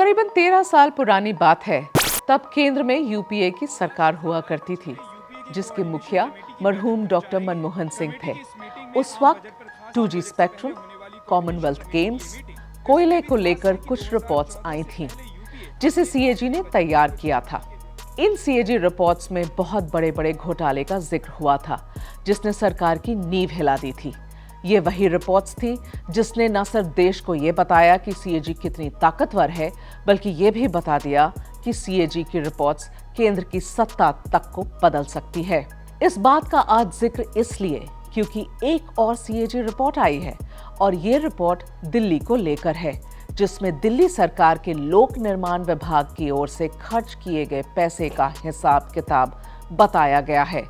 करीबन 13 साल पुरानी बात है। तब केंद्र में यूपीए की सरकार हुआ करती थी, जिसके मुखिया मरहूम डॉक्टर मनमोहन सिंह थे। उस वक्त 2G स्पेक्ट्रम, कॉमनवेल्थ गेम्स, कोयले को लेकर कुछ रिपोर्ट्स आई थीं, जिसे सीएजी ने तैयार किया था। इन सीएजी रिपोर्ट्स में बहुत बड़े बड़े घोटाले का जिक्र हुआ था, जिसने सरकार की नींव हिला दी थी। ये वही रिपोर्ट्स थी जिसने न सिर्फ देश को ये बताया कि सीएजी कितनी ताकतवर है, बल्कि ये भी बता दिया कि सीएजी की रिपोर्ट्स केंद्र की सत्ता तक को बदल सकती है। इस बात का आज जिक्र इसलिए क्योंकि एक और सीएजी रिपोर्ट आई है, और ये रिपोर्ट दिल्ली को लेकर है, जिसमें दिल्ली सरकार के लोक निर्माण विभाग की ओर से खर्च किए गए पैसे का हिसाब किताब बताया गया है।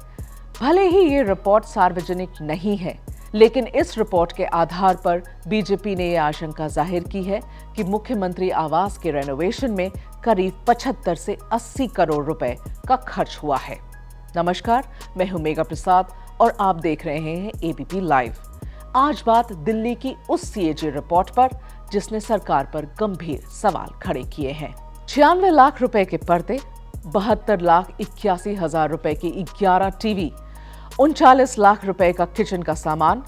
भले ही ये रिपोर्ट सार्वजनिक नहीं है, लेकिन इस रिपोर्ट के आधार पर बीजेपी ने यह आशंका जाहिर की है कि मुख्यमंत्री आवास के रेनोवेशन में करीब 75 से 80 करोड़ रुपए का खर्च हुआ है। नमस्कार, मैं हूं मेघा प्रसाद और आप देख रहे हैं एबीपी लाइव। आज बात दिल्ली की उस सीएजी रिपोर्ट पर जिसने सरकार पर गंभीर सवाल खड़े किए हैं। 96 लाख रुपए के पर्दे, 72,81,000 रुपए की 11 टीवी, 39 लाख रुपए का किचन का सामान,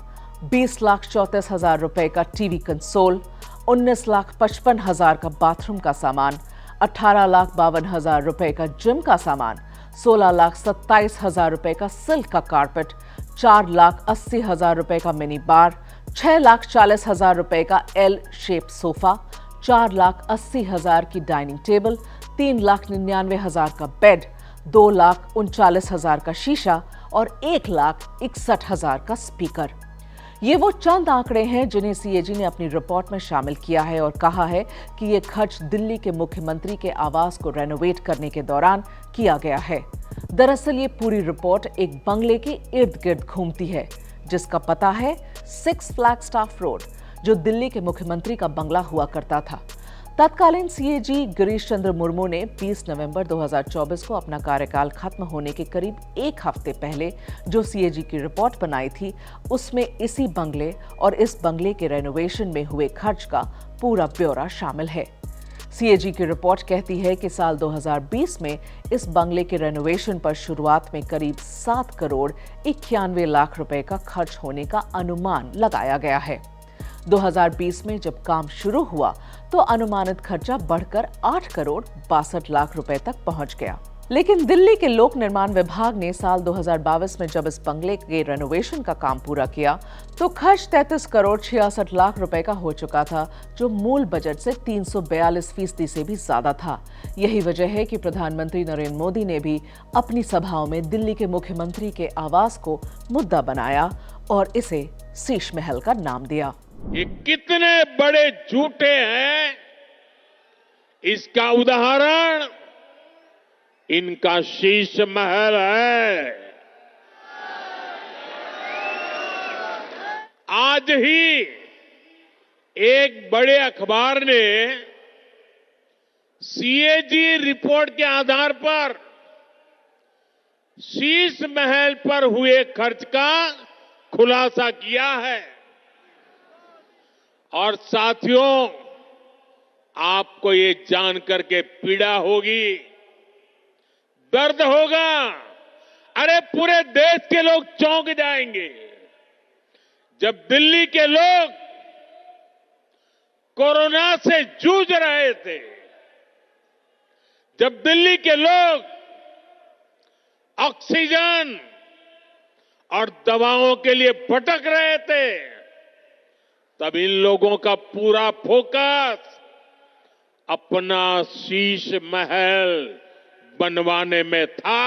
20,34,000 रुपए का टीवी कंसोल, 19,55,000 का बाथरूम का सामान, 18,52,000 रुपए का जिम का सामान, 16,27,000 रुपए का सिल्क का कारपेट, 4,80,000 रुपए का मिनी बार, 6,40,000 रुपए का एल शेप सोफा, 4,80,000 की डाइनिंग टेबल, 3,99,000 का बेड, 2,39,000 का शीशा और 1,61,000 का स्पीकर। ये वो चंद आंकड़े हैं जिन्हें सीएजी ने अपनी रिपोर्ट में शामिल किया है और कहा है कि ये खर्च दिल्ली के मुख्यमंत्री के आवास को रेनोवेट करने के दौरान किया गया है। दरअसल ये पूरी रिपोर्ट एक बंगले के इर्द गिर्द घूमती है, जिसका पता है 6 फ्लैगस्टाफ रोड, जो दिल्ली के मुख्यमंत्री का बंगला हुआ करता था। तत्कालीन सीएजी गिरीश चंद्र मुर्मू ने 20 नवंबर 2024 को अपना कार्यकाल खत्म होने के करीब एक हफ्ते पहले जो सीएजी की रिपोर्ट बनाई थी, उसमें इसी बंगले और इस बंगले के रेनोवेशन में हुए खर्च का पूरा ब्यौरा शामिल है। सीएजी की रिपोर्ट कहती है कि साल 2020 में इस बंगले के रेनोवेशन पर शुरुआत में करीब 7 करोड़ 91 लाख रुपए का खर्च होने का अनुमान लगाया गया है। 2020 में जब काम शुरू हुआ तो अनुमानित खर्चा बढ़कर 8 करोड़ 62 लाख रुपए तक पहुंच गया। लेकिन दिल्ली के लोक निर्माण विभाग ने साल 2022 में जब इस बंगले के रेनोवेशन का काम पूरा किया तो खर्च 33 करोड़ 66 लाख रुपए का हो चुका था, जो मूल बजट से 342% से भी ज्यादा था। यही वजह है कि प्रधानमंत्री नरेंद्र मोदी ने भी अपनी सभाओं में दिल्ली के मुख्यमंत्री के आवास को मुद्दा बनाया और इसे शीश महल का नाम दिया। ये कितने बड़े झूठे हैं, इसका उदाहरण इनका शीश महल है। आज ही एक बड़े अखबार ने सीएजी रिपोर्ट के आधार पर शीश महल पर हुए खर्च का खुलासा किया है। और साथियों, आपको ये जानकर के पीड़ा होगी, दर्द होगा, अरे पूरे देश के लोग चौंक जाएंगे जब दिल्ली के लोग कोरोना से जूझ रहे थे, जब दिल्ली के लोग ऑक्सीजन और दवाओं के लिए भटक रहे थे, तब इन लोगों का पूरा फोकस अपना शीश महल बनवाने में था।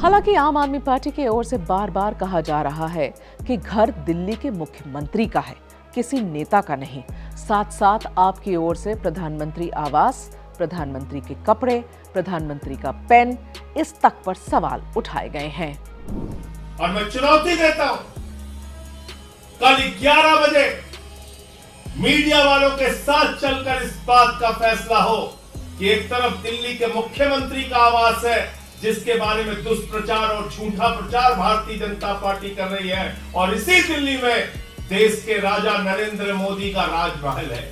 हालांकि आम आदमी पार्टी की ओर से बार बार कहा जा रहा है कि घर दिल्ली के मुख्यमंत्री का है, किसी नेता का नहीं। साथ साथ आपकी ओर से प्रधानमंत्री आवास, प्रधानमंत्री के कपड़े, प्रधानमंत्री का पेन, इस तक पर सवाल उठाए गए हैं। और मैं चुनौती देता हूं, कल 11 बजे मीडिया वालों के साथ चलकर इस बात का फैसला हो कि एक तरफ दिल्ली के मुख्यमंत्री का आवास है, जिसके बारे में दुष्प्रचार और झूठा प्रचार भारतीय जनता पार्टी कर रही है, और इसी दिल्ली में देश के राजा नरेंद्र मोदी का राजमहल है।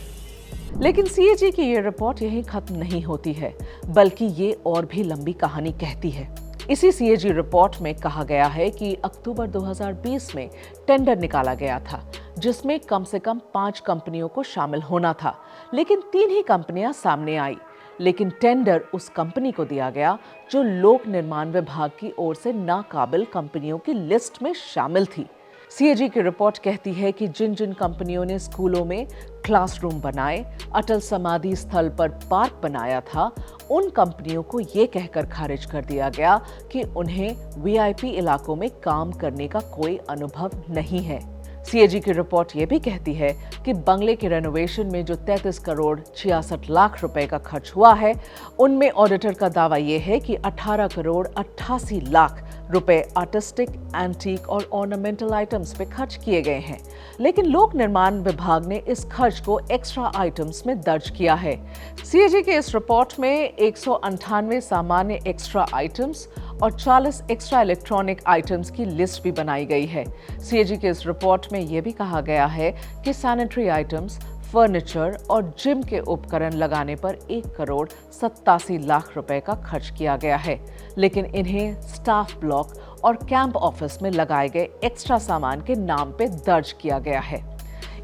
लेकिन सीएजी की ये रिपोर्ट यहीं खत्म नहीं होती है, बल्कि ये और भी लंबी कहानी कहती है। इसी सीएजी रिपोर्ट में कहा गया है कि अक्टूबर 2020 में टेंडर निकाला गया था, जिसमें कम से कम 5 कंपनियों को शामिल होना था, लेकिन 3 ही कंपनियां सामने आई। लेकिन टेंडर उस कंपनी को दिया गया जो लोक निर्माण विभाग की ओर से नाकाबिल कंपनियों की लिस्ट में शामिल थी। सीएजी की रिपोर्ट कहती है कि जिन जिन कंपनियों ने स्कूलों में क्लासरूम बनाए, अटल समाधि स्थल पर पार्क बनाया था, उन कंपनियों को ये कहकर खारिज कर दिया गया कि उन्हें वीआईपी इलाकों में काम करने का कोई अनुभव नहीं है। सीएजी की रिपोर्ट ये भी कहती है कि बंगले के रेनोवेशन में जो 33 करोड़ 66 लाख रुपए का खर्च हुआ है, उनमें ऑडिटर का दावा यह है कि 18 करोड़ 88 लाख रुपए आर्टिस्टिक, एंटीक और ऑर्नामेंटल आइटम्स पे खर्च किए गए हैं। लेकिन लोक निर्माण विभाग ने इस खर्च को एक्स्ट्रा आइटम्स में दर्ज किया है। सीएजी के इस रिपोर्ट में 198 सामान्य एक्स्ट्रा आइटम्स और 40 एक्स्ट्रा इलेक्ट्रॉनिक आइटम्स की लिस्ट भी बनाई गई है। सीएजी के इस रिपोर्ट में यह भी कहा गया है कि सैनिटरी आइटम्स, फर्नीचर और जिम के उपकरण लगाने पर 1 करोड़ 87 लाख रुपए का खर्च किया गया है, लेकिन इन्हें स्टाफ ब्लॉक और कैंप ऑफिस में लगाए गए एक्स्ट्रा सामान के नाम पे दर्ज किया गया है।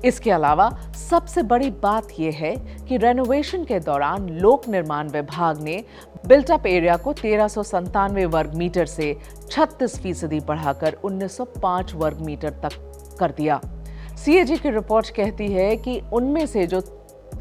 इसके अलावा सबसे बड़ी बात यह है कि रेनोवेशन के दौरान लोक निर्माण विभाग ने बिल्ट अप एरिया को 1397 वर्ग मीटर से 36% बढ़ाकर 1905 वर्ग मीटर तक कर दिया। सीएजी की रिपोर्ट कहती है कि उनमें से जो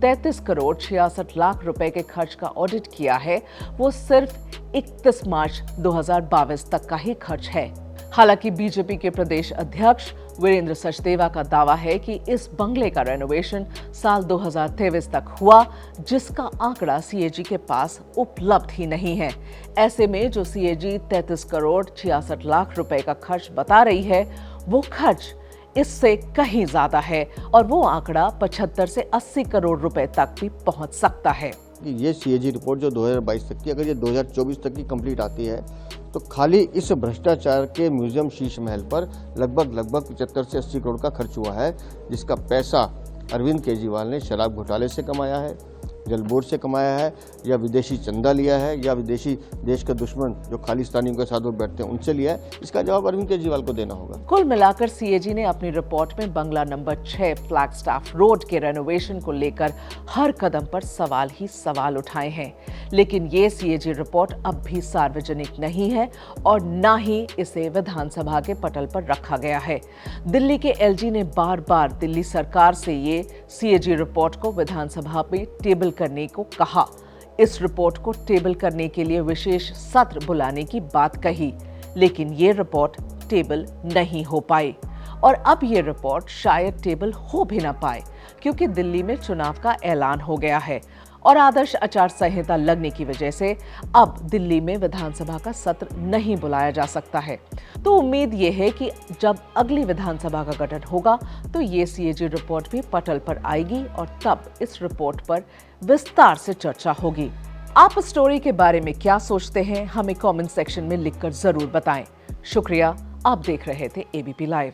33 करोड़ 66 लाख रुपए के खर्च का ऑडिट किया है, वो सिर्फ 31 मार्च 2022 तक का ही खर्च है। हालांकि बीजेपी के प्रदेश अध्यक्ष वीरेंद्र सचदेवा का दावा है कि इस बंगले का रेनोवेशन साल 2023 तक हुआ, जिसका आंकड़ा सीएजी के पास उपलब्ध ही नहीं है। ऐसे में जो सीएजी 33 करोड़ 66 लाख रुपए का खर्च बता रही है, वो खर्च इससे कहीं ज्यादा है और वो आंकड़ा 75 से 80 करोड़ रुपए तक भी पहुंच सकता है। ये सीएजी रिपोर्ट जो 2022 तक की, अगर ये 2024 तक की कंप्लीट आती है तो खाली इस भ्रष्टाचार के म्यूजियम शीश महल पर लगभग 75 से 80 करोड़ का खर्च हुआ है, जिसका पैसा अरविंद केजरीवाल ने शराब घोटाले से कमाया है, जल बोर्ड से कमाया है, या विदेशी चंदा लिया है, या विदेशी देश के दुश्मन जो खालिस्तानियों के साथ बैठते हैं उनसे लिया है। इसका जवाब अरविंद केजरीवाल को देना होगा। कुल मिलाकर सीएजी ने अपनी रिपोर्ट में बंगला नंबर 6 फ्लैगस्टाफ रोड के रेनोवेशन को लेकर हर कदम पर सवाल ही सवाल उठाए हैं, लेकिन ये सीएजी रिपोर्ट अब भी सार्वजनिक नहीं है और न ही इसे विधानसभा के पटल पर रखा गया है। दिल्ली के एलजी ने बार-बार दिल्ली सरकार से ये सीएजी रिपोर्ट को विधानसभा में टेबल करने को कहा। इस रिपोर्ट को टेबल करने के लिए विशेष सत्र बुलाने की बात कही, लेकिन ये रिपोर्ट टेबल नहीं हो पाई और अब ये रिपोर्ट शायद टेबल हो भी ना पाए, क्योंकि दिल्ली में चुनाव का ऐलान हो गया है और आदर्श आचार संहिता लगने की वजह से अब दिल्ली में विधानसभा का सत्र नहीं बुलाया जा सकता है। तो उम्मीद ये है कि जब अगली विधानसभा का गठन होगा तो ये सीएजी रिपोर्ट भी पटल पर आएगी और तब इस रिपोर्ट पर विस्तार से चर्चा होगी। आप इस स्टोरी के बारे में क्या सोचते हैं, हमें कमेंट सेक्शन में लिखकर जरूर बताएं। शुक्रिया, आप देख रहे थे एबीपी लाइव।